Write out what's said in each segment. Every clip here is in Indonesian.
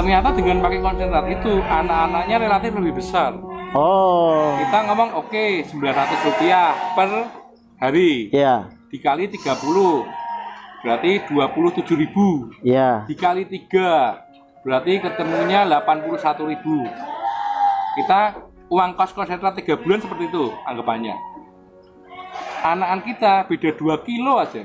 Ternyata dengan pakai konsentrat itu anak-anaknya relatif lebih besar. Oh. Kita ngomong oke, Rp900 per hari. Iya. Dikali 30 berarti 27.000. Iya. Dikali 3 berarti ketemunya 81.000. Kita uang kos konsentrat 3 bulan seperti itu anggapannya. Anak-anak kita beda 2 kilo aja.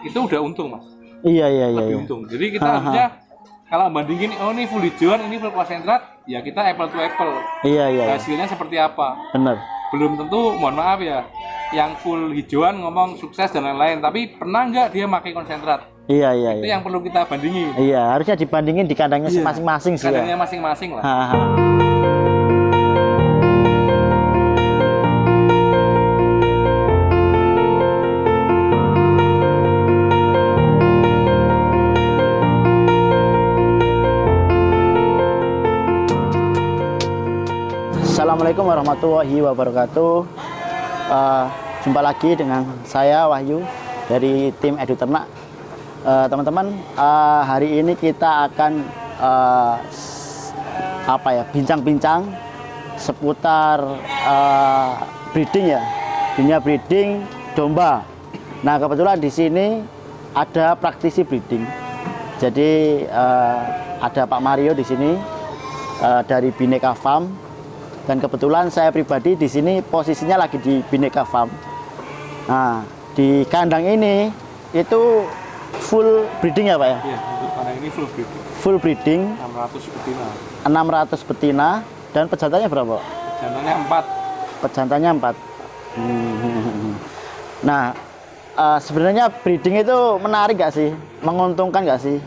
Itu udah untung, Mas. Iya. Lebih untung. Jadi kita harusnya kalau bandingin, oh ini full hijauan, ini full konsentrat, ya kita apple to apple. Iya. Hasilnya seperti apa? Benar. Belum tentu, mohon maaf ya, yang full hijauan ngomong sukses dan lain-lain, tapi pernah nggak dia pakai konsentrat? Iya. Itu yang perlu kita bandingin. Iya, harusnya dibandingin di kandangnya masing-masing sih. Kandangnya masing-masing lah. Assalamualaikum warahmatullahi wabarakatuh. Jumpa lagi dengan saya Wahyu dari tim Edu Ternak. Teman-teman, hari ini kita akan bincang-bincang seputar breeding ya, dunia breeding domba. Nah, kebetulan di sini ada praktisi breeding. Jadi ada Pak Mario di sini dari Bineka Farm. Dan kebetulan saya pribadi di sini posisinya lagi di Bineka Farm. Nah, di kandang ini itu full breeding ya Pak ya? Iya, untuk kandang ini full breeding. Full breeding. 600 betina. 600 betina dan pejantannya berapa? Pejantannya 4. Pejantannya 4. Nah, sebenarnya breeding itu menarik gak sih? Menguntungkan gak sih?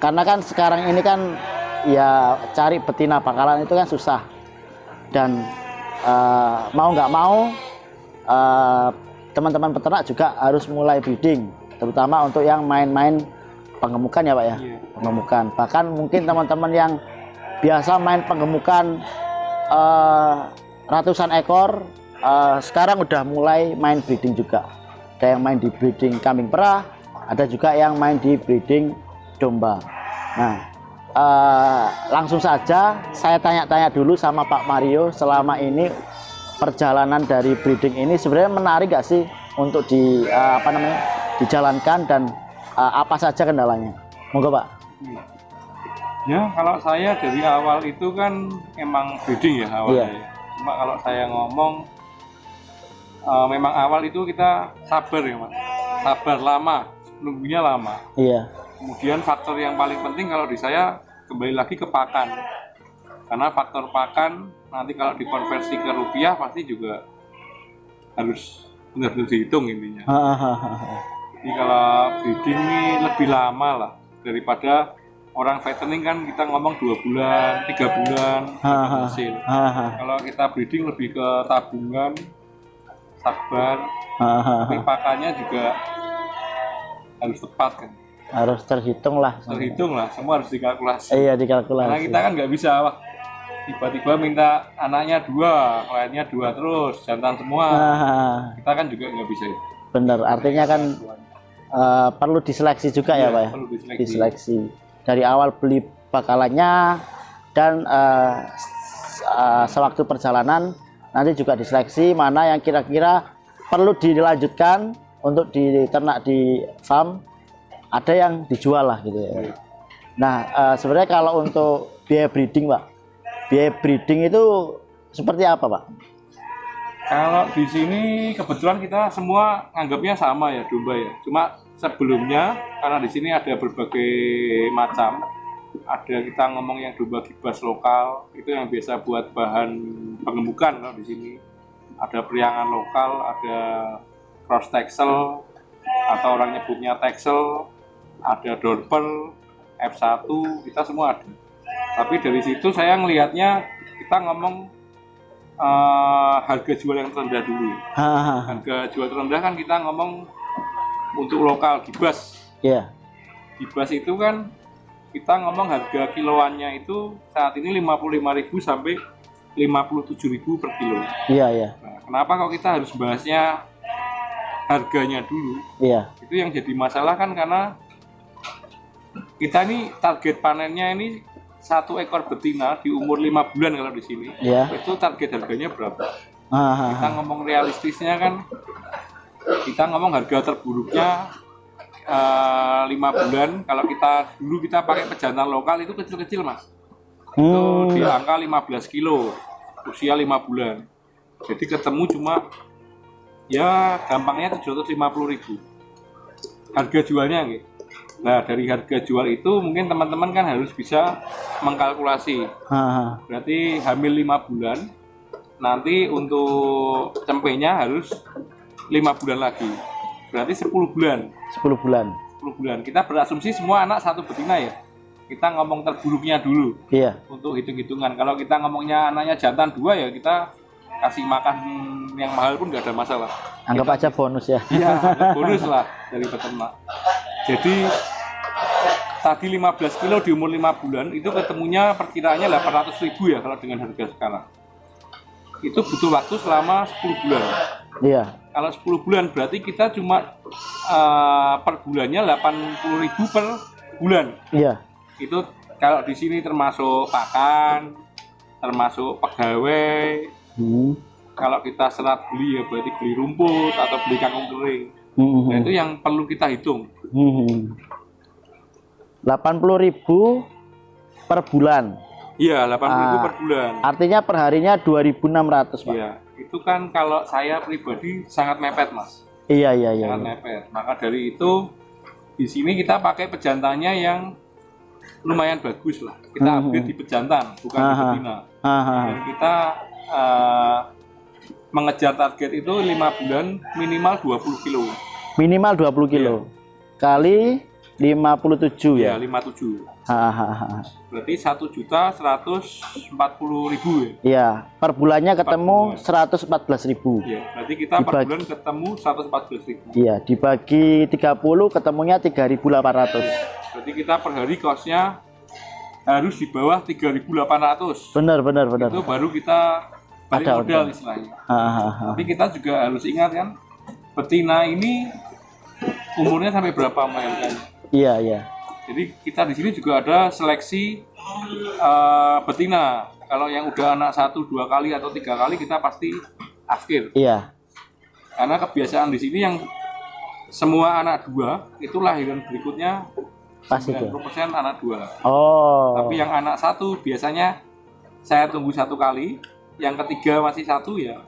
Karena kan sekarang ini kan ya cari betina bakalan itu kan susah, dan mau nggak mau teman-teman peternak juga harus mulai breeding, terutama untuk yang main-main penggemukan ya Pak ya. Iya. Penggemukan, bahkan mungkin teman-teman yang biasa main penggemukan ratusan ekor sekarang udah mulai main breeding juga. Ada yang main di breeding kambing perah, ada juga yang main di breeding domba. Nah, langsung saja saya tanya-tanya dulu sama Pak Mario, selama ini perjalanan dari breeding ini sebenarnya menarik gak sih untuk dijalankan, dan apa saja kendalanya? Monggo Pak. Ya, kalau saya dari awal itu kan emang breeding ya awalnya. Iya. Cuma kalau saya ngomong memang awal itu kita sabar ya Mas. Sabar lama, nunggunya lama. Iya. Kemudian faktor yang paling penting kalau di saya kembali lagi ke pakan, karena faktor pakan nanti kalau dikonversi ke rupiah pasti juga harus benar-benar dihitung intinya. Jadi kalau breeding ini lebih lama lah daripada orang fattening, kan kita ngomong 2 bulan, 3 bulan hasil. Kalau kita breeding lebih ke tabungan, sabar, tapi pakannya juga harus tepat kan. Harus terhitung lah, semua harus dikalkulasi. Iya, dikalkulasi. Karena kita kan nggak bisa tiba-tiba minta anaknya 2, lainnya 2 terus jantan semua. Kita kan juga nggak bisa. Bener, artinya kan perlu diseleksi juga ya Pak ya. Perlu diseleksi dari awal beli bakalannya, dan sewaktu perjalanan nanti juga diseleksi mana yang kira-kira perlu dilanjutkan untuk diternak di farm, ada yang dijual lah gitu ya. Nah, sebenarnya kalau untuk biaya breeding Pak, biaya breeding itu seperti apa Pak? Kalau di sini kebetulan kita semua anggapnya sama ya, domba ya. Cuma sebelumnya karena di sini ada berbagai macam, ada kita ngomong yang domba gibas lokal, itu yang biasa buat bahan penggemukan. Kalau di sini ada priangan lokal, ada cross texel atau orang nyebutnya texel, ada dorpel, F1, kita semua ada. Tapi dari situ saya ngelihatnya kita ngomong harga jual yang terendah dulu. Harga jual terendah kan kita ngomong untuk lokal gibas. Iya. Gibas itu kan kita ngomong harga kiloannya itu saat ini 55.000 sampai 57.000 per kilo. Iya. Nah, kenapa kok kita harus bahasnya harganya dulu? Iya. Itu yang jadi masalah kan karena kita ini target panennya ini 1 ekor betina di umur 5 bulan kalau di sini. Iya. Itu target harganya berapa? Ah, Kita ngomong realistisnya kan, kita ngomong harga terburuknya 5 bulan. Kalau dulu kita pakai pejantan lokal itu kecil-kecil mas. Itu di angka 15 kilo, usia 5 bulan. Jadi ketemu cuma ya gampangnya 750.000 harga jualnya gitu. Nah dari harga jual itu mungkin teman-teman kan harus bisa mengkalkulasi. Berarti hamil 5 bulan, nanti untuk cempenya harus 5 bulan lagi. Berarti 10 bulan. 10 bulan. 10 bulan. Kita berasumsi semua anak satu betina ya. Kita ngomong terburuknya dulu. Iya. Untuk hitung-hitungan. Kalau kita ngomongnya anaknya jantan 2 ya kita kasih makan yang mahal pun nggak ada masalah. Anggap aja bonus ya. Iya, bonus lah dari peternak. Jadi tadi 15 kilo di umur 5 bulan itu ketemunya perkiraannya 800.000 ya kalau dengan harga sekarang. Itu butuh waktu selama 10 bulan. Iya. Kalau 10 bulan berarti kita cuma per bulannya 80.000 per bulan. Iya. Itu kalau di sini termasuk pakan, termasuk pegawai. Kalau kita serat beli ya berarti beli rumput atau beli kangkung kering. Nah itu yang perlu kita hitung. 80.000 per bulan. Iya, 80.000 per bulan. Artinya perharinya 2.600 Pak. Iya, itu kan kalau saya pribadi sangat mepet mas. Iya. Sangat mepet. Maka dari itu di sini kita pakai pejantannya yang lumayan bagus lah. Kita upgrade di pejantan, bukan di betina. Dan kita mengejar target itu 5 bulan minimal 20 kilo. Minimal 20 kilo. Kali 57 ya. Ya, 57. Berarti 1.140.000 ya. Iya, per bulannya ketemu 114.000. Iya, berarti kita per bulan ketemu 114.000. Iya, dibagi 30 ketemunya 3.800. Berarti kita per hari kosnya harus di bawah 3.800. Benar. Itu baru kita balik modal istilahnya. Tapi kita juga harus ingat kan, betina ini umurnya sampai berapa melahirkan? Iya. Jadi kita di sini juga ada seleksi betina. Kalau yang udah anak 1, 2 kali atau 3 kali kita pasti akhir. Iya. Karena kebiasaan di sini yang semua anak 2 itu lahiran berikutnya pasti 90% anak 2. Oh. Tapi yang anak 1 biasanya saya tunggu 1 kali, yang ketiga masih 1 ya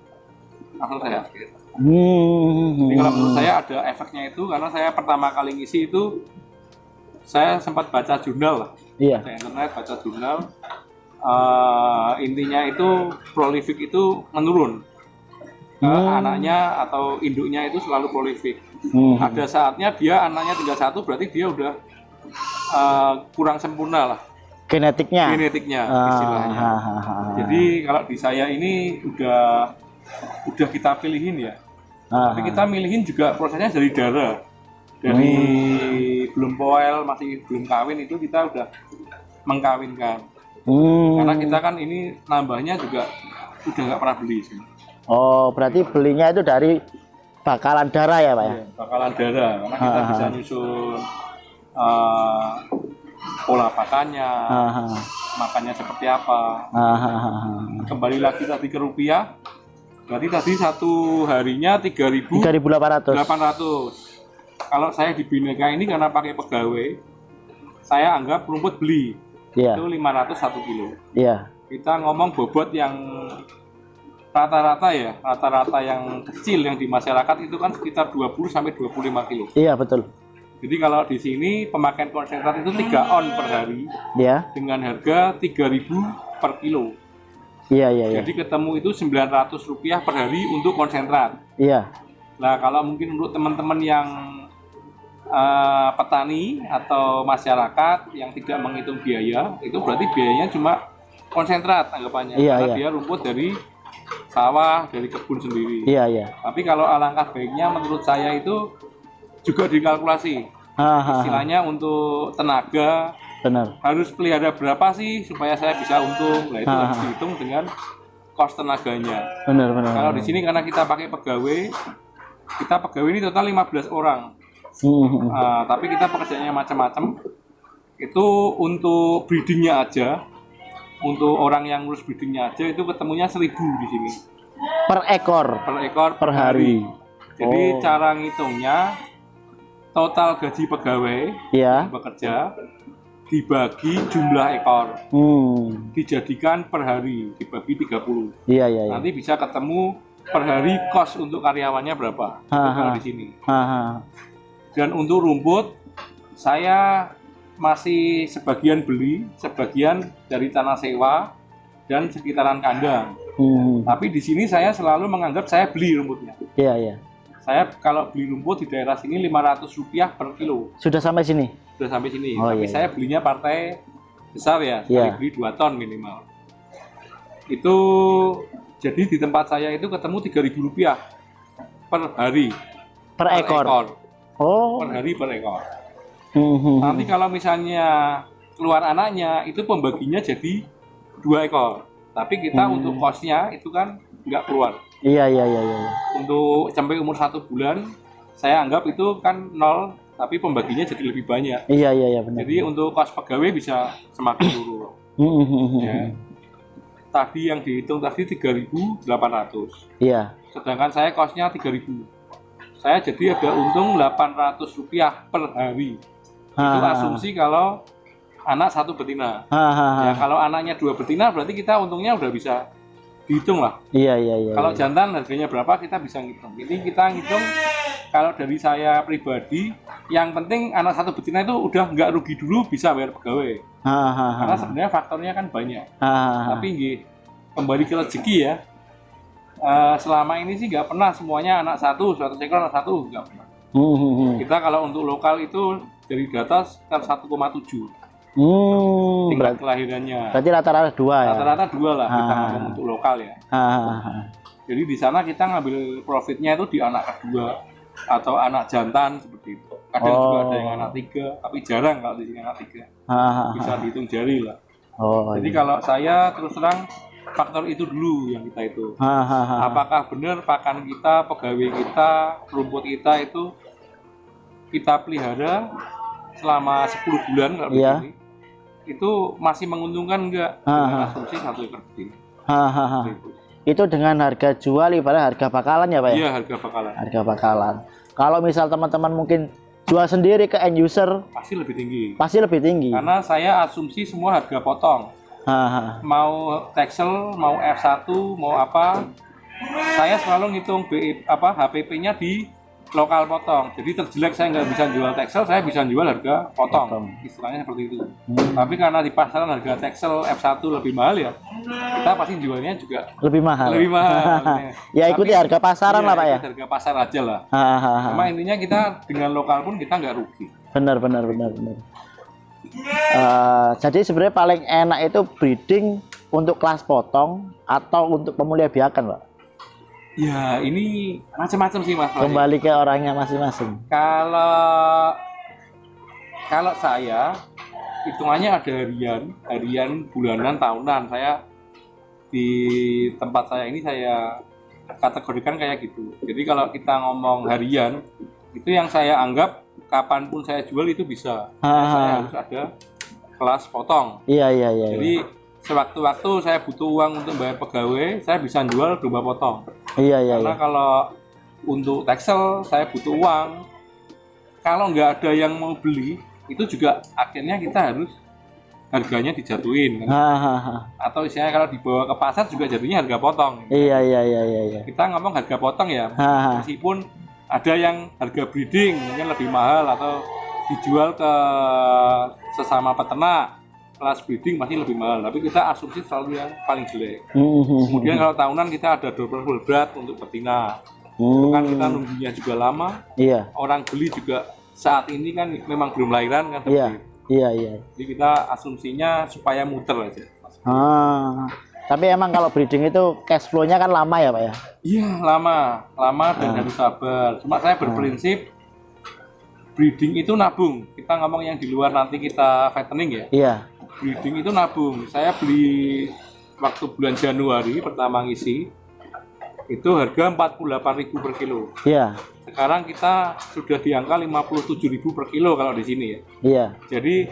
langsung saya akhir. Jadi kalau menurut saya ada efeknya itu karena saya pertama kali ngisi itu saya sempat baca jurnal lah. Iya. Di internet baca jurnal. Intinya itu prolific itu menurun. Anaknya atau induknya itu selalu prolific. Ada saatnya dia anaknya tinggal 1 berarti dia udah kurang sempurna lah. Genetiknya istilahnya. Jadi kalau di saya ini udah kita pilihin ya. Tapi kita milihin juga prosesnya dari darah. Dari belum poel, masih belum kawin itu kita udah mengkawinkan. Karena kita kan ini nambahnya juga udah nggak pernah beli sih. Oh, berarti belinya itu dari bakalan darah ya Pak ya? Iya, bakalan darah. Karena kita bisa nyusun pola pakannya, makannya seperti apa. Kembali lagi tadi ke rupiah, berarti tadi satu harinya 3.800. Kalau saya di Bhinneka ini karena pakai pegawai, saya anggap rumput beli itu 500 1 kilo. Kita ngomong bobot yang rata-rata yang kecil yang di masyarakat itu kan sekitar 20 sampai 25 kilo. Iya betul. Jadi kalau di sini pemakaian konsentrat itu 3 on per hari, dengan harga 3.000 per kilo. Iya. Jadi ketemu itu Rp900 per hari untuk konsentrat. Iya. Nah kalau mungkin untuk teman-teman yang petani atau masyarakat yang tidak menghitung biaya, itu berarti biayanya cuma konsentrat anggapannya. Karena dia rumput dari sawah, dari kebun sendiri. Iya. Tapi kalau alangkah baiknya menurut saya itu juga dikalkulasi. Istilahnya untuk tenaga, harus pelihara berapa sih supaya saya bisa untung. Nah itu harus dihitung dengan kos tenaganya. Benar. Kalau di sini karena kita pakai pegawai ini total 15 orang. Tapi kita pekerjaannya macam-macam. itu untuk breedingnya aja, untuk orang yang ngurus breedingnya aja itu ketemunya 1.000 di sini Per ekor. per hari. Jadi Oh. cara ngitungnya total gaji pegawai Iya. yang bekerja dibagi jumlah ekor, dijadikan per hari, dibagi 30. Iya, iya, iya. Nanti bisa ketemu per hari kos untuk karyawannya berapa kalau di sini. Dan untuk rumput saya masih sebagian beli, sebagian dari tanah sewa dan sekitaran kandang. Tapi di sini saya selalu menganggap saya beli rumputnya. Iya, iya. Saya kalau beli rumput di daerah sini Rp500 per kilo. Sudah sampai sini? Sudah sampai sini. Oh, Tapi iya, saya belinya partai besar ya, Iya. saya beli 2 ton minimal. Itu jadi di tempat saya itu ketemu Rp3.000 per hari. Per ekor. Oh. Per hari per ekor. Nanti kalau misalnya keluar anaknya itu pembaginya jadi 2 ekor. Tapi kita untuk kosnya itu kan nggak keluar. Iya, iya, iya, iya. Untuk sampai umur 1 bulan saya anggap itu kan 0, tapi pembaginya jadi lebih banyak. Iya, iya, iya, benar. Jadi untuk kos pegawai bisa semakin turun. Ya. Tadi yang dihitung tadi 3.800. Iya. Sedangkan saya kosnya 3.000. Saya jadi ada untung Rp800 per hari. Itu asumsi kalau anak 1 betina. Ya kalau anaknya 2 betina berarti kita untungnya udah bisa dihitung lah. Iya, iya, iya. Kalau jantan harganya berapa kita bisa ngitung. Ini kita ngitung kalau dari saya pribadi, yang penting anak 1 betina itu udah nggak rugi dulu bisa bayar pegawai. Karena sebenarnya faktornya kan banyak. Tapi nggih, kembali ke rezeki ya. Selama ini sih nggak pernah semuanya anak 100 ekor anak 1 nggak pernah. Kita kalau untuk lokal itu dari data sekitar 1,7. Tingkat kelahirannya. Berarti rata-rata 2 ya? Rata-rata 2 lah kita ngomong untuk lokal ya. Jadi di sana kita ngambil profitnya itu di anak kedua atau anak jantan seperti itu. Kadang juga ada yang anak 3, tapi jarang kalau di sini anak 3. Bisa dihitung jari lah. Jadi kalau saya terus terang faktor itu dulu yang kita hitung. Apakah benar pakan kita, pegawai kita, rumput kita itu kita pelihara selama 10 bulan kalau begini, itu masih menguntungkan enggak dengan asumsi 1 ekor betina. Itu dengan harga jual ibarat harga bakalan ya Pak ya? Iya, harga bakalan. Harga bakalan. Kalau misal teman-teman mungkin jual sendiri ke end user pasti lebih tinggi. Pasti lebih tinggi. Karena saya asumsi semua harga potong. Mau Texel, mau F1, mau apa, saya selalu ngitung HPP-nya di lokal potong. Jadi terjelek saya nggak bisa jual Texel, saya bisa jual harga potong. Istilahnya seperti itu. Tapi karena di pasaran harga Texel F1 lebih mahal ya, kita pasti jualnya juga lebih mahal. Lebih mahal. Ya ikuti harga pasaran lah Pak ya. Harga pasar aja lah. Cuma intinya kita dengan lokal pun kita nggak rugi. Benar. Jadi sebenarnya paling enak itu breeding untuk kelas potong atau untuk pemulia biakan Pak? Ya ini macam-macam sih Mas. Kembali ke orangnya masing-masing. Kalau saya hitungannya ada harian, bulanan, tahunan. Saya di tempat saya ini saya kategorikan kayak gitu. Jadi kalau kita ngomong harian, itu yang saya anggap kapanpun saya jual itu bisa. Saya harus ada kelas potong. Iya. Jadi sewaktu-waktu saya butuh uang untuk bayar pegawai, saya bisa jual domba potong. Iya. Karena kalau untuk Texel saya butuh uang. Kalau nggak ada yang mau beli, itu juga akhirnya kita harus harganya dijatuhin. Atau istilahnya kalau dibawa ke pasar juga jadinya harga potong. Iya. Kita ngomong harga potong ya, meskipun ada yang harga breeding mungkin lebih mahal atau dijual ke sesama peternak. Kelas breeding masih lebih mahal, tapi kita asumsi selalu yang paling jelek. Kemudian kalau tahunan kita ada double berat untuk betina. Itu kan kita nunggunya juga lama. Iya. Orang beli juga saat ini kan memang belum lahiran kan. Iya. Jadi kita asumsinya supaya muter aja. Tapi emang kalau breeding itu cash flow-nya kan lama ya Pak ya? Iya, lama dan harus sabar. Cuma saya berprinsip breeding itu nabung. Kita ngomong yang di luar nanti kita fattening ya. Iya. Breeding itu nabung. Saya beli waktu bulan Januari pertama ngisi itu harga 48.000 per kilo. Iya. Sekarang kita sudah di angka 57.000 per kilo kalau di sini ya. Iya. Jadi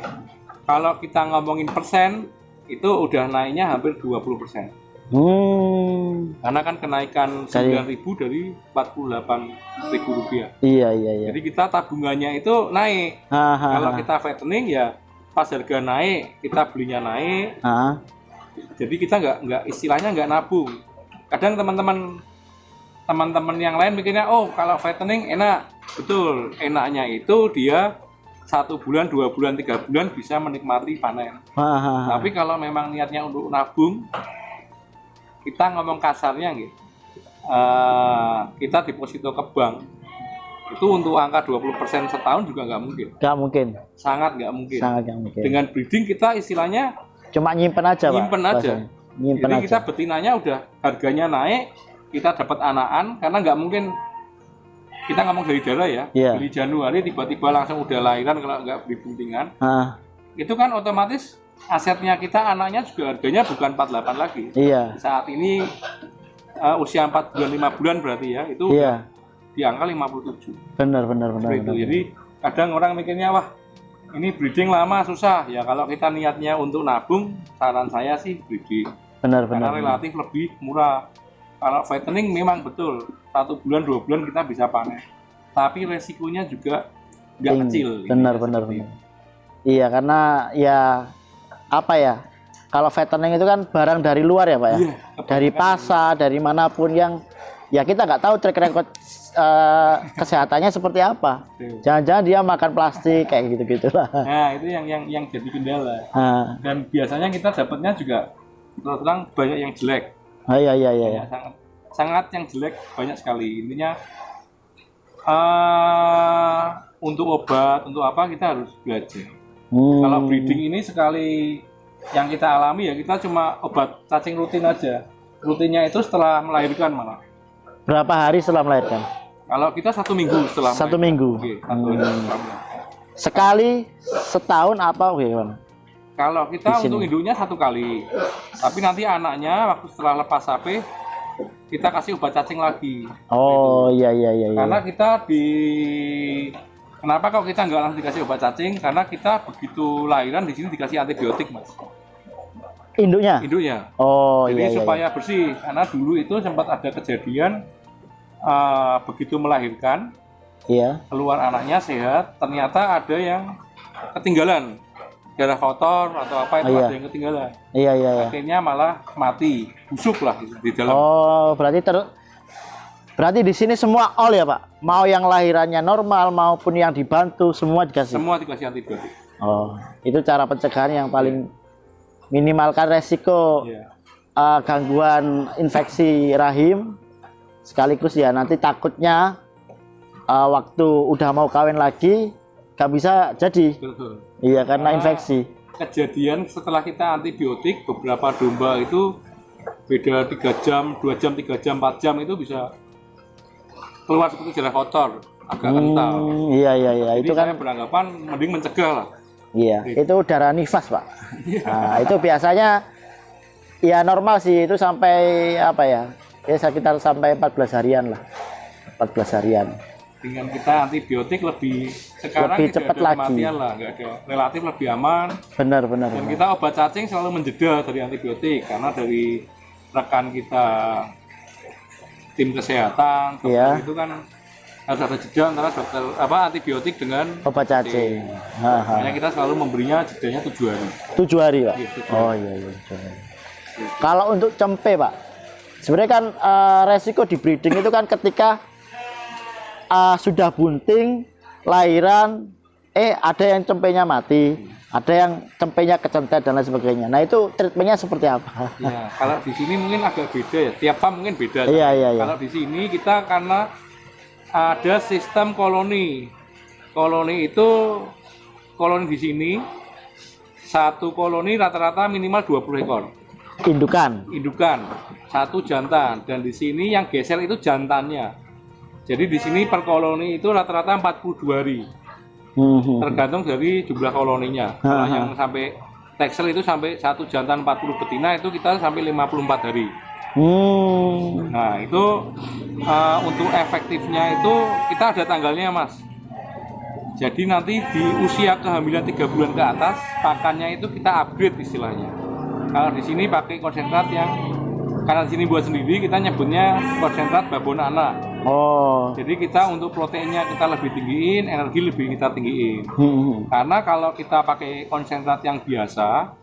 Kalau kita ngomongin persen, itu udah naiknya hampir 20%. Karena kan kenaikan 9.000 dari 48.000 rupiah. Iya. Jadi kita tabungannya itu naik. Kalau kita fattening ya pas harga naik, kita belinya naik. Jadi kita nggak istilahnya nggak nabung. Kadang teman-teman yang lain mikirnya, oh kalau fattening enak. Betul, enaknya itu dia 1 bulan, 2 bulan, 3 bulan bisa menikmati panen. Tapi kalau memang niatnya untuk nabung, kita ngomong kasarnya gitu, kita deposito ke bank itu untuk angka 20% setahun juga nggak mungkin. Nggak mungkin. Sangat nggak mungkin. Sangat nggak mungkin. Dengan breeding kita istilahnya cuma nyimpen aja, nyimpen Pak. aja. Nyimpen Jadi aja. kita betinanya udah harganya naik, kita dapat anakan karena nggak mungkin kita ngomong dari darah ya. Iya. Beli Januari tiba-tiba langsung udah lahiran kalau nggak beli buntingan. Itu kan otomatis asetnya kita anaknya juga harganya bukan 48 lagi. Iya. Saat ini usia 4 bulan 5 bulan berarti ya itu Iya. di angka 57. Benar. Itu. Jadi kadang orang mikirnya wah ini breeding lama susah ya, kalau kita niatnya untuk nabung saran saya sih breeding. Benar. Karena relatif lebih murah. Kalau fattening memang betul 1 bulan 2 bulan kita bisa panen, tapi resikonya juga nggak kecil. Benar. Iya, karena ya apa ya, kalau fattening itu kan barang dari luar ya Pak ya. Iya, dari pasar, dari manapun yang ya kita nggak tahu track record kesehatannya seperti apa. Jangan-jangan dia makan plastik kayak gitu-gitulah. Nah itu yang jadi kendala. Dan biasanya kita dapatnya juga terus terang banyak yang jelek. Iya. Ya, sangat yang jelek banyak sekali. Intinya untuk obat, untuk apa kita harus belajar. Kalau breeding ini sekali yang kita alami ya kita cuma obat cacing rutin aja. Rutinnya itu setelah melahirkan malah. Berapa hari setelah melahirkan? Kalau kita 1 minggu setelah Satu melahirkan. minggu. Oke, 1 minggu setelah melahirkan. Sekali setahun apa gimana? Kalau kita untuk induknya 1 kali, tapi nanti anaknya waktu setelah lepas sapi kita kasih obat cacing lagi. Oh iya. Karena kita kenapa kalau kita nggak langsung dikasih obat cacing? Karena kita begitu lahiran di sini dikasih antibiotik mas. Induknya? Oh Jadi iya. supaya bersih. Karena dulu itu sempat ada kejadian begitu melahirkan, keluar anaknya sehat, ternyata ada yang ketinggalan. Darah kotor atau apa itu ada yang ketinggalan. Iya. Akhirnya malah mati, busuk lah di dalam. Oh, berarti di sini semua all ya Pak? Mau yang lahirannya normal maupun yang dibantu semua dikasih? Semua dikasih antibiotik. Oh, itu cara pencegahan yang paling minimalkan resiko gangguan infeksi rahim, sekaligus ya nanti takutnya waktu udah mau kawin lagi gak bisa jadi. Betul. Iya, karena infeksi. Kejadian setelah kita antibiotik, beberapa domba itu beda 3 jam, 2 jam, 3 jam, 4 jam itu bisa keluar seperti darah kotor, agak kental. Iya. Jadi Itu kan saya beranggapan mending mencegah lah. Iya, itu darah nifas Pak. Nah, itu biasanya ya normal sih, itu sampai apa ya? Ya sekitar sampai 14 harian lah. 14 harian. Dengan kita antibiotik sekarang lebih tidak cepat ada lagi. kematian lah, nggak ada, relatif lebih aman. Benar. Dan kita obat cacing selalu menjeda dari antibiotik karena dari rekan kita tim kesehatan itu kan harus ada jeda antara antibiotik dengan obat cacing. Makanya kita selalu memberinya jedanya 7 hari. 7 hari Pak. Iya, 7 hari. Oh iya. Kalau untuk cempe Pak, sebenarnya kan resiko di breeding itu kan ketika sudah bunting, lahiran, ada yang cempenya mati, ada yang cempenya kecentet dan lain sebagainya. Nah itu treatmentnya seperti apa? Ya, kalau di sini mungkin agak beda ya, tiap farm mungkin beda. Iya. Kalau di sini kita karena ada sistem koloni. Koloni itu di sini satu koloni rata-rata minimal 20 ekor. Indukan, satu jantan, dan di sini yang geser itu jantannya. Jadi di sini per koloni itu rata-rata 42 hari. Tergantung dari jumlah koloninya. Kalau yang sampai Texel itu sampai satu jantan 40 betina itu kita sampai 54 hari. Nah itu untuk efektifnya itu kita ada tanggalnya mas. Jadi nanti di usia kehamilan 3 bulan ke atas, pakannya itu kita upgrade istilahnya. Kalau di sini pakai konsentrat yang, karena di sini buat sendiri, kita nyebutnya konsentrat babonana. Oh. Jadi kita untuk proteinnya kita lebih tinggiin, energi lebih kita tinggiin. Karena kalau kita pakai konsentrat yang biasa,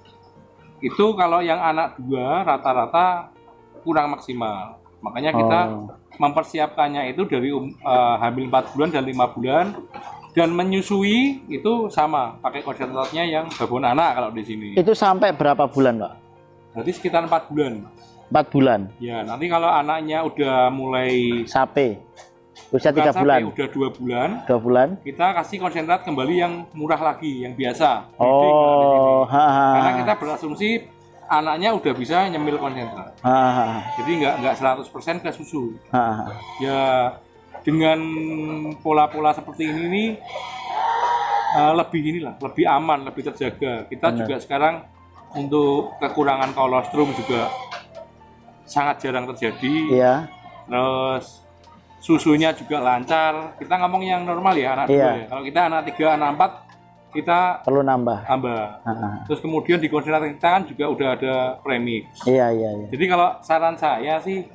itu kalau yang anak 2 rata-rata kurang maksimal. Makanya kita mempersiapkannya itu dari hamil 4 bulan dan 5 bulan. Dan menyusui itu sama, pakai konsentratnya yang babonana kalau di sini. Itu sampai berapa bulan, Pak? Jadi sekitar 4 bulan. 4 bulan. Ya, nanti kalau anaknya udah mulai Sapi. Usia 3 bulan. udah 2 bulan. 2 bulan. Kita kasih konsentrat kembali yang murah lagi, yang biasa. Oh, Karena kita berasumsi anaknya udah bisa nyemil konsentrat. Jadi nggak 100% ke susu. Ya dengan pola-pola seperti ini nih lebih aman, lebih terjaga. Kita juga sekarang untuk kekurangan kolostrum juga sangat jarang terjadi. Iya. Terus susunya juga lancar. Kita ngomong yang normal ya, anak 2 ya. Kalau kita anak 3, anak 4 kita perlu nambah. Terus kemudian di konsentrat kita kan juga udah ada premix. Iya. Jadi kalau saran saya sih,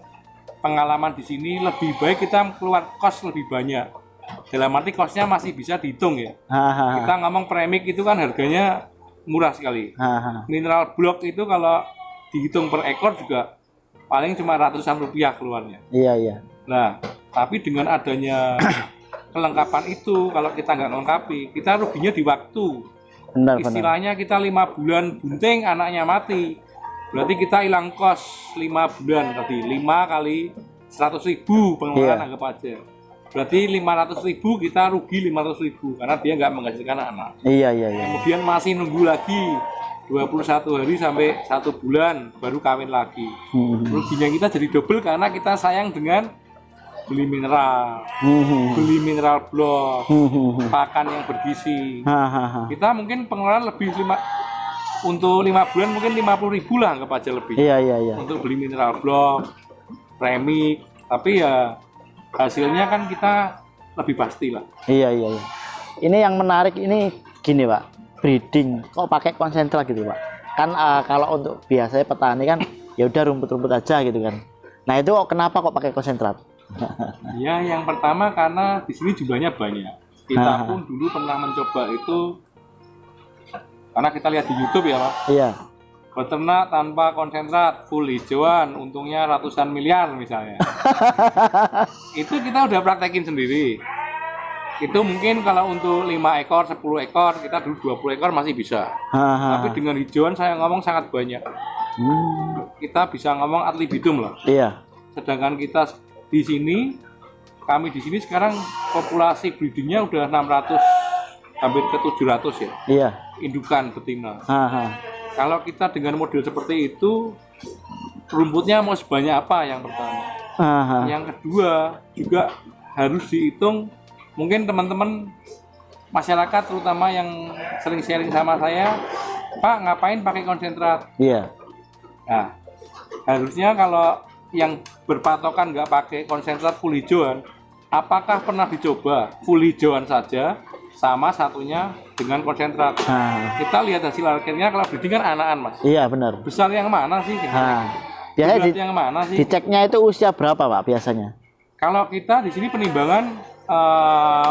pengalaman di sini lebih baik kita keluar kos lebih banyak. Dalam arti kosnya masih bisa dihitung ya. Kita ngomong premix itu kan harganya murah sekali. Mineral block itu kalau dihitung per ekor juga paling cuma ratusan rupiah keluarnya. Iya. Nah, tapi dengan adanya kelengkapan itu, kalau kita nggak melengkapi, kita ruginya di waktu. Benar. Istilahnya kita 5 bulan bunting, anaknya mati. Berarti kita hilang kos 5 bulan tadi. 5 kali 100.000 pengeluaran anggap aja. Berarti 500.000 kita rugi 500.000 karena dia nggak menghasilkan anak. Iya. Kemudian masih nunggu lagi 21 hari sampai 1 bulan baru kawin lagi. Ruginya kita jadi double karena kita sayang dengan beli mineral, beli mineral blok, pakan yang bergizi. Kita mungkin pengeluaran lebih untuk 5 bulan mungkin 50.000 lah anggap aja lebih. Iya. Untuk beli mineral blok, premix, tapi ya hasilnya kan kita lebih pasti lah. Iya. Ini yang menarik ini gini, Pak. Breeding kok pakai konsentrat gitu, Pak. Kan kalau untuk biasanya petani kan ya udah rumput-rumput aja gitu kan. Nah, itu kenapa kok pakai konsentrat? Ya, yang pertama karena di sini jumlahnya banyak. Kita pun dulu pernah mencoba itu karena kita lihat di YouTube ya, Pak. Iya. Beternak tanpa konsentrat full hijauan, untungnya ratusan miliar misalnya. Itu kita udah praktekin sendiri. Itu mungkin kalau untuk 5 ekor, 10 ekor, kita dulu 20 ekor masih bisa. Tapi dengan hijauan saya ngomong sangat banyak. Kita bisa ngomong ad libitum lah. Iya. Sedangkan kita di sini, kami di sini sekarang populasi breedingnya udah 600 hampir ke 700 ya. Iya. Indukan betina. Kalau kita dengan model seperti itu, rumputnya mau sebanyak apa yang pertama. Yang kedua juga harus dihitung. Mungkin teman-teman masyarakat terutama yang sering sharing sama saya, Pak ngapain pakai konsentrat? Iya. Nah, harusnya kalau yang berpatokan nggak pakai konsentrat full hijauan, apakah pernah dicoba full hijauan saja sama satunya dengan konsentrat? Kita lihat hasil akhirnya kalau breeding kan anakan, Mas. Iya, benar. Besar yang mana sih? Biasanya yang mana sih? Diceknya itu usia berapa, Pak, biasanya? Kalau kita di sini penimbangan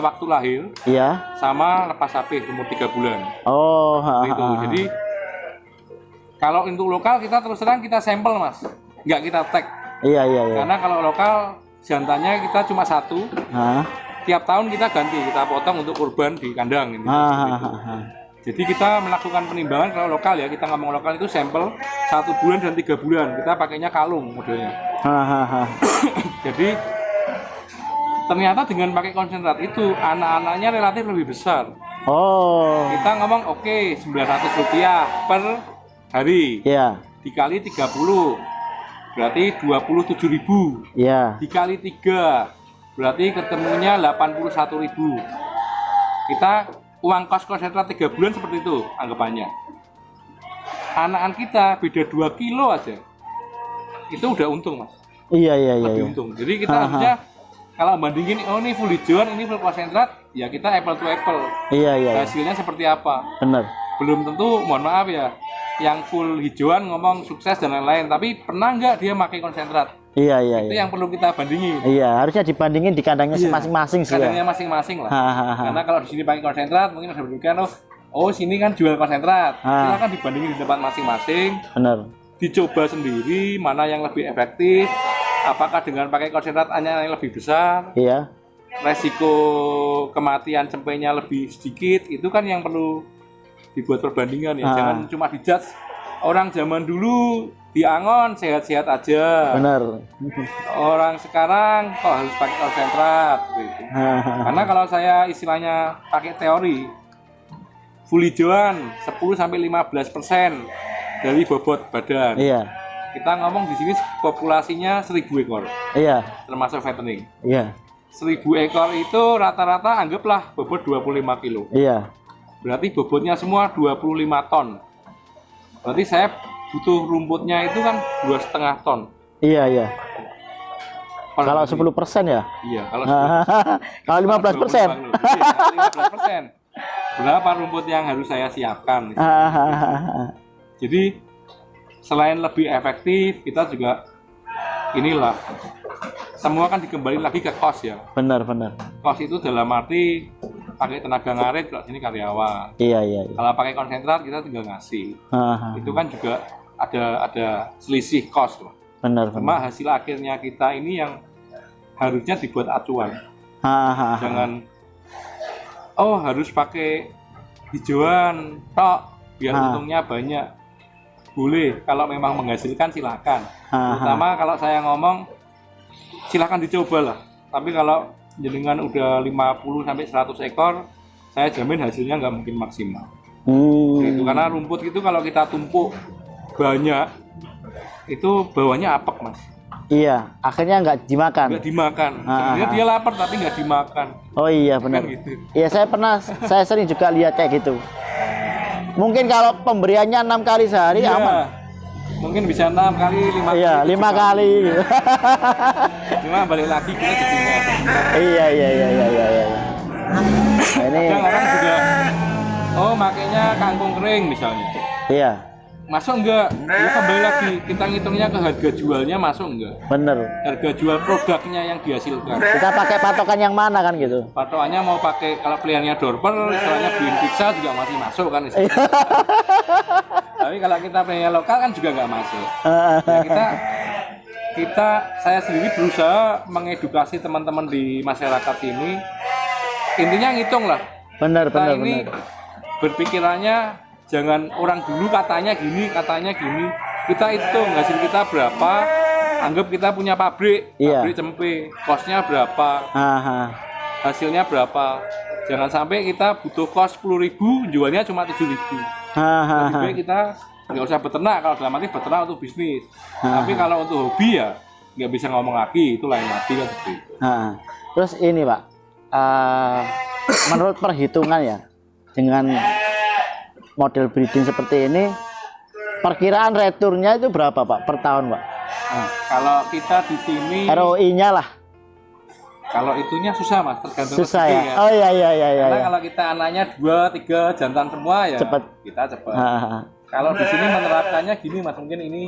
waktu lahir, iya, sama lepas sapi umur 3 bulan. Oh, itu. Jadi kalau untuk lokal kita terus terang kita sampel, Mas, nggak kita tag. Iya. Karena kalau lokal jantannya kita cuma 1. Tiap tahun kita ganti, kita potong untuk kurban di kandang ini. Jadi kita melakukan penimbangan kalau lokal ya, kita ngomong lokal itu sampel 1 bulan dan 3 bulan. Kita pakainya kalung modelnya. Jadi ternyata dengan pakai konsentrat itu anak-anaknya relatif lebih besar. Oh. Kita ngomong oke, 900 rupiah per hari. Iya. Dikali 30 berarti 27.000. Iya. Dikali 3 berarti ketemunya 81.000. Kita uang kos konsentrat 3 bulan seperti itu anggapannya. Anakan kita beda 2 kilo aja. Itu udah untung, Mas. Iya. Lebih untung. Jadi kita harusnya kalau bandingin, oh ini full hijauan, ini full konsentrat, ya kita apple to apple. Iya, iya, iya. Hasilnya seperti apa? Benar. Belum tentu, mohon maaf ya, yang full hijauan ngomong sukses dan lain-lain, tapi pernah nggak dia pakai konsentrat? Iya, iya, Itu iya. yang perlu kita bandingin. Iya, harusnya dibandingin di kandangnya Iya. masing-masing sih ya. Kandangnya masing-masing lah. Hahaha. Karena kalau di sini pakai konsentrat, mungkin ada berpikiran, oh sini kan jual konsentrat. Silakan dibandingin di tempat masing-masing, Benar. dicoba sendiri mana yang lebih efektif. Apakah dengan pakai konsentrat hanya yang lebih besar, Iya. resiko kematian cempenya lebih sedikit, itu kan yang perlu dibuat perbandingan ya. Jangan cuma dijudge orang zaman dulu di Angon sehat-sehat aja. Benar. Orang sekarang kok harus pakai konsentrat gitu. Karena kalau saya istilahnya pakai teori full hijauan 10-15% dari bobot badan. Iya. Kita ngomong di sini populasinya 1000 ekor, Iya. termasuk fattening. Iya. 1000 ekor itu rata-rata anggaplah bobot 25 kilo. Iya. Berarti bobotnya semua 25 ton. Berarti saya butuh rumputnya itu kan 2,5 ton. Iya, iya. Per Kalau hari. 10% ya? Iya, kalau Kalau 15%. 15%. Berapa rumput yang harus saya siapkan? Jadi selain lebih efektif, kita juga inilah semua kan dikembali lagi ke cost ya. Benar, benar. Cost itu dalam arti pakai tenaga ngarit, kalau sini karyawan. Iya, iya, iya. Kalau pakai konsentrat kita tinggal ngasih. Itu kan juga ada selisih cost loh. Benar, Cuma benar. hasil akhirnya kita ini yang harusnya dibuat acuan. Jangan harus pakai hijauan tok biar untungnya banyak. Boleh kalau memang menghasilkan silakan. Terutama kalau saya ngomong silakan dicoba lah. Tapi kalau jenengan udah 50 sampai 100 ekor, saya jamin hasilnya nggak mungkin maksimal. Gitu. Karena rumput itu kalau kita tumpuk banyak, itu bawahnya apek mas. Iya, akhirnya nggak dimakan. Nggak dimakan. Sebenarnya dia lapar tapi nggak dimakan. Oh iya benar. Kan gitu. Iya saya sering juga lihat kayak gitu. Mungkin kalau pemberiannya 6 kali sehari Iya. aman. Mungkin bisa 6 kali, 5 kali. Iya, 5 kali. Cuma balik lagi kita jadi nggak. Iya. Nah, ini Kadang orang juga, makainya kangkung kering misalnya. iya, Masuk enggak? Ya kembali lagi, kita ngitungnya ke harga jualnya masuk enggak? bener. Harga jual produknya yang dihasilkan. Kita pakai patokan yang mana kan gitu. Patokannya mau pakai, kalau pilihannya dorper, istilahnya beliin pizza juga masih masuk kan istilahnya. Tapi kalau kita pilihannya lokal kan juga nggak masuk. Ya, saya sendiri berusaha mengedukasi teman-teman di masyarakat sini. Intinya ngitung lah. Bener. Ini berpikirannya jangan orang dulu katanya gini. Kita hitung hasil kita berapa. Anggap kita punya pabrik cempe, kosnya berapa, hasilnya berapa. Jangan sampai kita butuh kos 10.000, jualnya cuma 7.000. Lebih baik kita nggak usah beternak, kalau dalam arti beternak untuk bisnis. Tapi kalau untuk hobi ya nggak bisa ngomong lagi, itu lain lagi kan seperti itu. Terus ini Pak, menurut perhitungan ya, dengan model breeding seperti ini, perkiraan returnya itu berapa Pak per tahun Pak? Nah, kalau kita di sini, ROI-nya lah. kalau itunya susah mas, tergantung Susah rezeki, ya? kan. Oh iya. Karena kalau kita anaknya 2-3 jantan semua ya Cepet. kita cepat. Kalau di sini menerapkannya gini mas, mungkin ini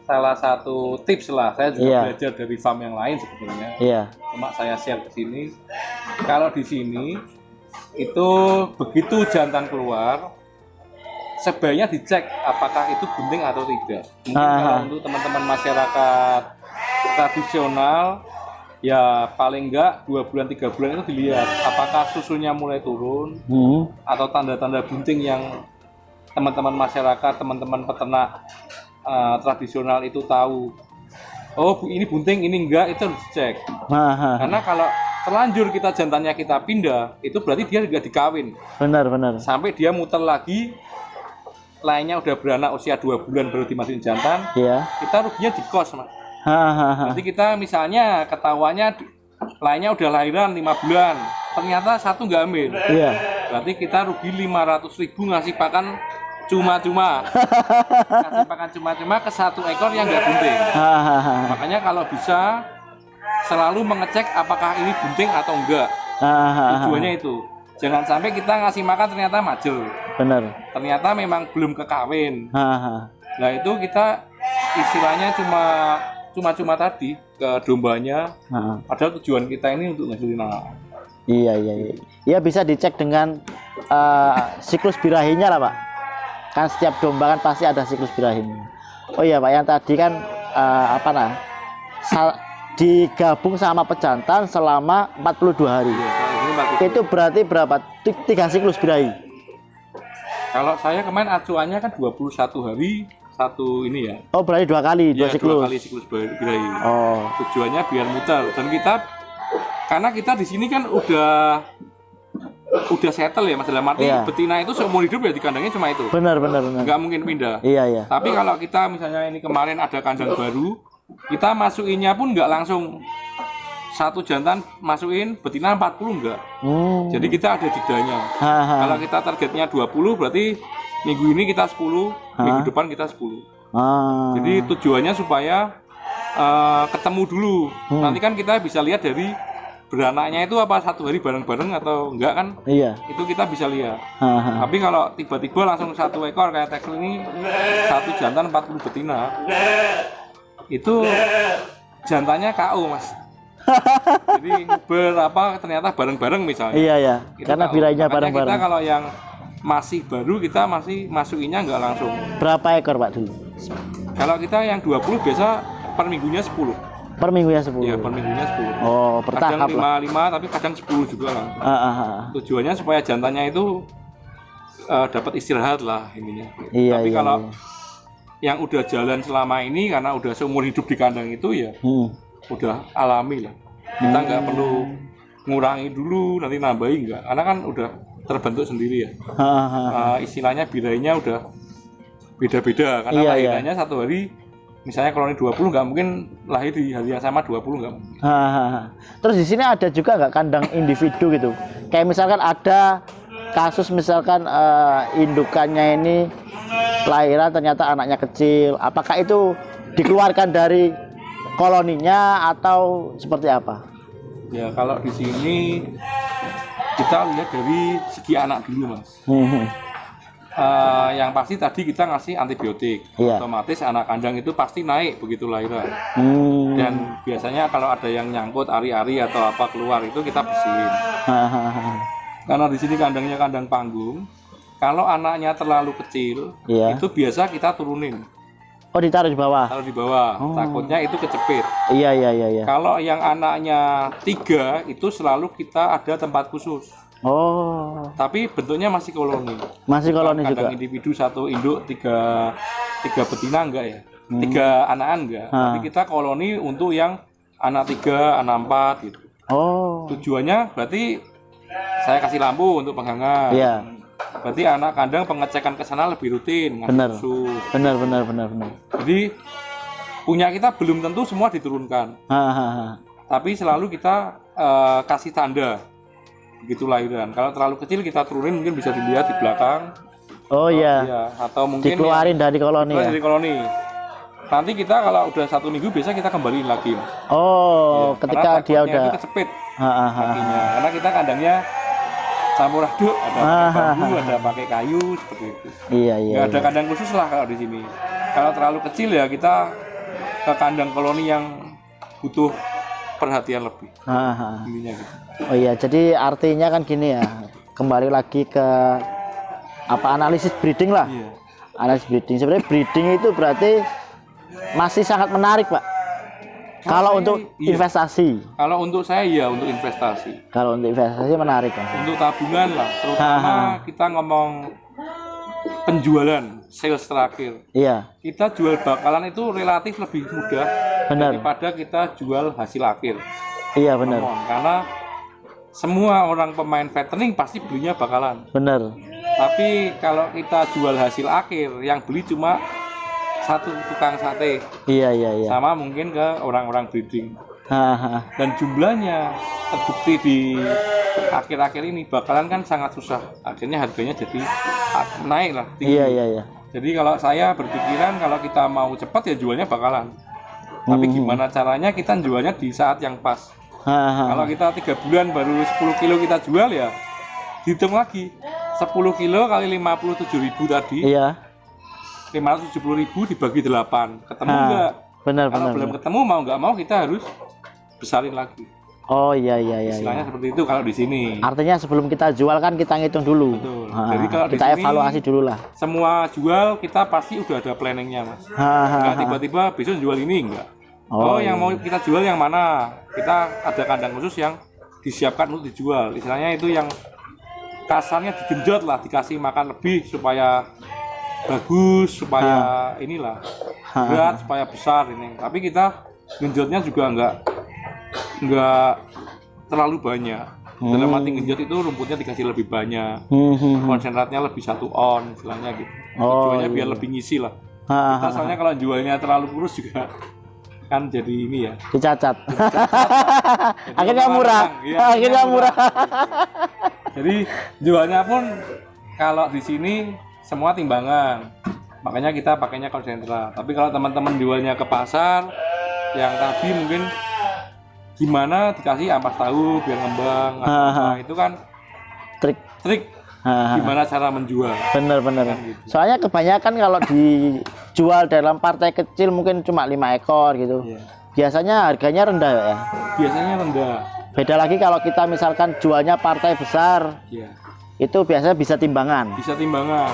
salah satu tips lah. Saya juga belajar dari farm yang lain sebetulnya. Iya. Cuma saya share ke sini. Kalau di sini itu begitu jantan keluar, sebaiknya dicek apakah itu bunting atau tidak. Mungkin kalau untuk teman-teman masyarakat tradisional, ya paling enggak 2 bulan 3 bulan itu dilihat apakah susunya mulai turun atau tanda-tanda bunting yang teman-teman masyarakat, teman-teman peternak tradisional itu tahu. Oh ini bunting, ini enggak, itu harus dicek. Karena kalau terlanjur kita jantannya kita pindah, itu berarti dia juga dikawin. Benar. Sampai dia muter lagi, lainnya udah beranak usia 2 bulan baru dimasukin jantan. Iya. Kita ruginya di kos mas. Nanti kita misalnya ketahuannya lainnya udah lahiran 5 bulan, ternyata satu nggak hamil. Iya. Berarti kita rugi 500.000 ngasih pakan cuma-cuma. Ngasih pakan cuma-cuma ke 1 ekor yang nggak bunting. Makanya kalau bisa selalu mengecek apakah ini bunting atau enggak. Tujuannya itu. Jangan sampai kita ngasih makan ternyata majel. Benar. Ternyata memang belum kekawin. Nah itu kita istilahnya cuma tadi ke dombanya. Padahal tujuan kita ini untuk ngasilin anak. Iya. Iya bisa dicek dengan siklus birahinya lah Pak. Kan setiap domba kan pasti ada siklus birahinya. Oh iya Pak, yang tadi kan digabung sama pejantan selama 42 hari. Itu berarti berapa? 3 siklus birahi. Kalau saya kemarin acuannya kan 21 hari satu ini ya. Oh berarti 2 kali, 2 siklus. 2 kali siklus birahi. Oh. Tujuannya biar muter dan karena kita di sini kan udah settle ya Mas, dalam arti betina itu seumur hidup ya di kandangnya cuma itu. Benar. Nggak mungkin pindah. Iya. Tapi kalau kita misalnya ini kemarin ada kandang baru, kita masukinnya pun nggak langsung satu jantan masukin betina 40 enggak. Jadi kita ada jedanya. Kalau kita targetnya 20 berarti minggu ini kita 10, minggu depan kita 10. Jadi tujuannya supaya ketemu dulu. Nanti kan kita bisa lihat dari beranaknya itu apa satu hari bareng-bareng atau enggak kan? Iya. Itu kita bisa lihat. Tapi kalau tiba-tiba langsung satu ekor kayak Texel ini satu jantan 40 betina, itu jantannya KO Mas. Jadi ternyata bareng-bareng misalnya. Iya. Karena birahinya bareng-bareng. Kita kalau yang masih baru kita masih masukinnya enggak langsung. Berapa ekor Pak dulu? Kalau kita yang 20 biasa per minggunya 10. Per minggunya 10? Iya, per minggunya 10. Oh, bertahap kadang 5 tapi kadang 10 juga lah. Tujuannya supaya jantannya itu dapat istirahat lah ininya. Iya, tapi kalau yang udah jalan selama ini karena udah seumur hidup di kandang itu ya udah alami lah. Kita nggak perlu ngurangi dulu nanti nambahin nggak, karena kan udah terbentuk sendiri ya. Istilahnya birahinya udah beda-beda karena lahirannya satu hari. Misalnya koloni 20 nggak mungkin lahir di hari yang sama 20 nggak mungkin. Terus di sini ada juga nggak kandang individu gitu? Kayak misalkan ada kasus misalkan indukannya ini lahiran ternyata anaknya kecil. Apakah itu dikeluarkan dari koloninya atau seperti apa? Ya kalau di sini kita lihat dari segi anak dulu Mas. Yang pasti tadi kita ngasih antibiotik, otomatis anak kandang itu pasti naik begitu lahiran. Dan biasanya kalau ada yang nyangkut ari-ari atau apa keluar itu kita bersihin. Karena di sini kandangnya kandang panggung, kalau anaknya terlalu kecil itu biasa kita turunin. Oh ditaruh di bawah? Taruh di bawah, takutnya itu kecepit. Iya. Kalau yang anaknya 3 itu selalu kita ada tempat khusus. Oh. Tapi bentuknya masih koloni. Masih koloni juga. Kandang individu 1 induk 3 betina enggak ya? 3 anakan enggak. Tapi kita koloni untuk yang anak 3, anak 4 gitu. Oh. Tujuannya berarti saya kasih lampu untuk penghangat. Iya. Berarti anak kandang pengecekan ke sana lebih rutin. Benar. Benar. Jadi punya kita belum tentu semua diturunkan. Tapi selalu kita kasih tanda. Begitu lahiran. Kalau terlalu kecil kita turunin mungkin bisa dilihat di belakang. Oh iya. Atau mungkin dikeluarin dari koloni. Dari koloni. Nanti kita kalau udah 1 minggu biasa kita kembaliin lagi. Oh, ketika dia udah itu kecepit kakinya. Karena kita kandangnya campur aduk, ada pakai bambu, ada pakai kayu seperti itu. Iya. Nggak ada kandang khusus lah kalau di sini. Kalau terlalu kecil ya kita ke kandang koloni yang butuh perhatian lebih. Intinya gitu. Oh iya, jadi artinya kan gini ya, kembali lagi ke analisis breeding lah. Iya. Analisis breeding. Sebenarnya breeding itu berarti masih sangat menarik, Pak. Kalau untuk investasi. Kalau untuk saya ya untuk investasi. Kalau untuk investasi menarik kan. Untuk tabungan lah, terutama kita ngomong penjualan, sales terakhir. Iya. Kita jual bakalan itu relatif lebih mudah daripada kita jual hasil akhir. Iya benar. Karena semua orang pemain fattening pasti belinya bakalan. Benar. Tapi kalau kita jual hasil akhir, yang beli cuma satu tukang sate. Iya. Sama mungkin ke orang-orang breeding. Dan jumlahnya terbukti di akhir-akhir ini bakalan kan sangat susah. Akhirnya harganya jadi naik lah. Tinggi. Iya. Jadi kalau saya berpikiran kalau kita mau cepat ya jualnya bakalan. Tapi gimana caranya kita jualnya di saat yang pas. Kalau kita 3 bulan baru 10 kilo kita jual ya, dihitung lagi 10 kilo kali 57.000 tadi. Iya. 570.000 dibagi 8, ketemu enggak? Benar, Kalau benar. belum ketemu mau nggak mau kita harus besarin lagi. Oh iya iya iya. Istilahnya seperti itu kalau di sini. Artinya sebelum kita jual kan kita ngitung dulu. Betul. Jadi kalau di kita sini, evaluasi dulu lah. Semua jual kita pasti udah ada planningnya, Mas. Nggak tiba-tiba besok jual ini enggak. Oh, yang mau kita jual yang mana? Kita ada kandang khusus yang disiapkan untuk dijual. Istilahnya itu yang kasarnya digenjot lah, dikasih makan lebih supaya bagus, supaya inilah berat, supaya besar ini. Tapi kita genjotnya juga enggak terlalu banyak. Dalam arti genjot itu rumputnya dikasih lebih banyak, konsentratnya lebih 1 on, istilahnya gitu. Tujuannya biar lebih ngisi lah. Kita soalnya kalau jualnya terlalu kurus juga kan jadi ini ya. Dicacat. Jadi Akhirnya murah. Ya, Akhirnya murah. Jadi jualnya pun kalau di sini semua timbangan. Makanya kita pakainya konsentrat. Tapi kalau teman-teman jualnya ke pasar yang tadi mungkin gimana dikasih ampas tahu biar ngembang nah, itu kan trik gimana cara menjual. Bener-bener. gitu. Soalnya kebanyakan kalau dijual dalam partai kecil mungkin cuma 5 ekor gitu. Iya. Biasanya harganya rendah ya. Biasanya rendah. Beda lagi kalau kita misalkan jualnya partai besar, Iya. itu biasanya bisa timbangan. Bisa timbangan.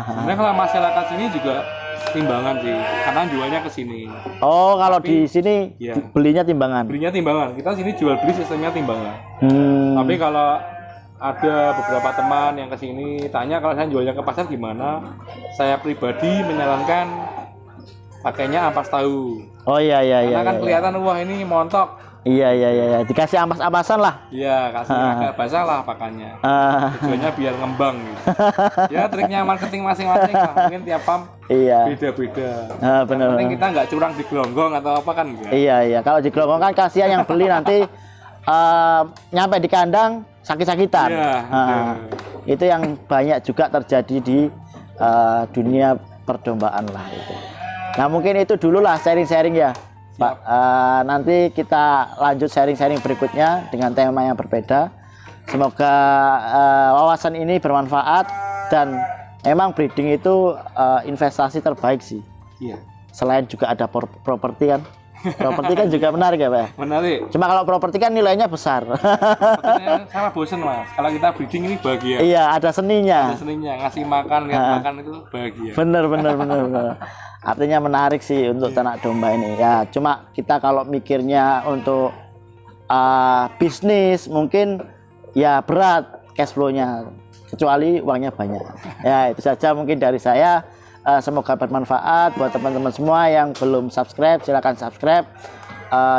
Sebenarnya kalau masyarakat sini juga timbangan sih, karena jualnya ke sini. Oh, kalau Tapi, di sini iya. belinya timbangan. Belinya timbangan. Kita sini jual beli sistemnya timbangan. Hmm. Tapi kalau ada beberapa teman yang ke sini tanya kalau saya jualnya ke pasar gimana, saya pribadi menyarankan pakainya ampas tahu. Oh iya iya iya. Karena kan iya. kelihatan wah ini montok. Iya iya iya, dikasih ampas-ampasan lah. Iya, kasih agak basah lah pakannya. Tujuannya biar ngembang gitu. Ya triknya marketing masing-masing lah. Mungkin tiap farm Iya. beda-beda. Benar. Yang penting kita nggak curang di gelonggong atau apa kan enggak. Iya iya, kalau di gelonggong kan kasihan yang beli nanti nyampe di kandang sakit-sakitan. Iya. Itu yang banyak juga terjadi di dunia perdombaan lah itu. Nah mungkin itu dulu lah sharing-sharing ya Pak. Nanti kita lanjut sharing-sharing berikutnya dengan tema yang berbeda. Semoga wawasan ini bermanfaat dan memang breeding itu investasi terbaik sih. Iya. Selain juga ada properti kan. Properti kan juga menarik ya Pak. Menarik. Cuma kalau properti kan nilainya besar. Makanya sama bosen Mas. Kalau kita breeding ini bahagia. Iya, ada seninya. Ada seninya, ngasih makan, lihat makan itu bahagia. Bener. Artinya menarik sih untuk ternak domba ini. Ya, cuma kita kalau mikirnya untuk bisnis mungkin ya berat cash flow-nya, kecuali uangnya banyak. Ya, itu saja mungkin dari saya. Semoga bermanfaat buat teman-teman semua. Yang belum subscribe silakan subscribe,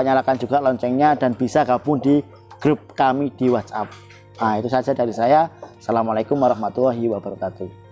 nyalakan juga loncengnya dan bisa gabung di grup kami di WhatsApp. Nah itu saja dari saya. Assalamualaikum warahmatullahi wabarakatuh.